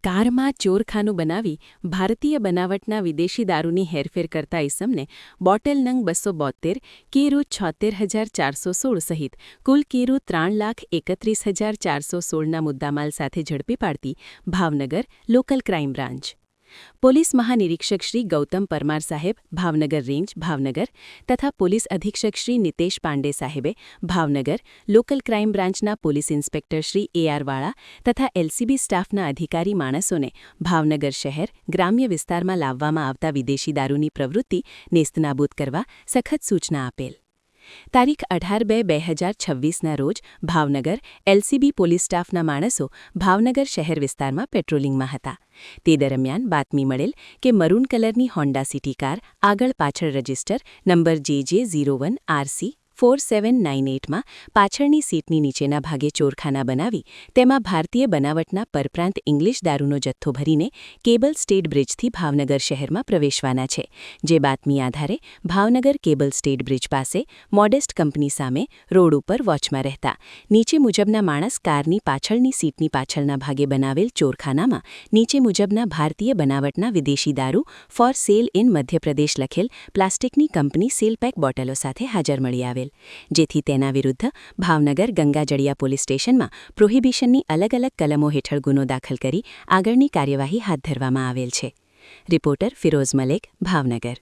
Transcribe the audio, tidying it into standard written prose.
કારમાં ચોરખાનું બનાવી ભારતીય બનાવટના વિદેશી દારૂની હેરફેર કરતા ઇસમને બોટલ નંગ 272 કેરુ 76,416 સહિત કુલ કેરુ 3,31,416ના મુદ્દામાલ સાથે ઝડપી પાડતી Bhavnagar local crime branch police મહાનિરીક્ષક શ્રી ગૌતમ પરમાર સાહેબ ભાવનગર રેન્જ ભાવનગર તથા પોલીસ અધિક્ષક શ્રી નિતેશ પાંડે સાહેબે ભાવનગર લોકલ ક્રાઇમ બ્રાન્ચના પોલીસ ઇન્સ્પેક્ટર શ્રી AR વાળા તથા LCB સ્ટાફના અધિકારી માણસોને ભાવનગર શહેર ગ્રામ્ય વિસ્તારમાં લાવવામાં આવતા વિદેશી દારૂની પ્રવૃત્તિ નેસ્તનાબૂદ કરવા સખત સૂચના આપેલ તારીખ 18/2/2026ના રોજ ભાવનગર LCB પોલીસ સ્ટાફના માણસો ભાવનગર શહેર વિસ્તારમાં પેટ્રોલિંગમાં હતા તે દરમિયાન બાતમી મળેલ કે મરૂન કલરની હોન્ડા સિટી કાર આગળ પાછળ રજિસ્ટર નંબર JJ01 RC 4798માં પાછળની સીટની નીચેના ભાગે ચોરખાના બનાવી તેમાં ભારતીય બનાવટના પરપ્રાંત ઇંગ્લિશ દારૂનો જથ્થો ભરીને કેબલ સ્ટેટ બ્રિજથી ભાવનગર શહેરમાં પ્રવેશવાના છે જે બાતમી આધારે ભાવનગર કેબલ સ્ટેટ બ્રિજ પાસે મોડેસ્ટ કંપની સામે રોડ ઉપર વોચમાં રહેતા નીચે મુજબના માણસ કારની પાછળની સીટની પાછળના ભાગે બનાવેલ ચોરખાનામાં નીચે મુજબના ભારતીય બનાવટના વિદેશી દારૂ ફોર સેલ ઇન મધ્યપ્રદેશ લખેલ પ્લાસ્ટિકની કંપની સેલપેક બોટલો સાથે હાજર મળી આવેલ જેથી તેના વિરુદ્ધ ભાવનગર ગંગાજળિયા પોલીસ સ્ટેશનમાં પ્રોહિબિશનની અલગ અલગ કલમો હેઠળ ગુનો દાખલ કરી આગળની કાર્યવાહી હાથ ધરવામાં આવેલ છે રિપોર્ટર ફિરોઝ મલેક ભાવનગર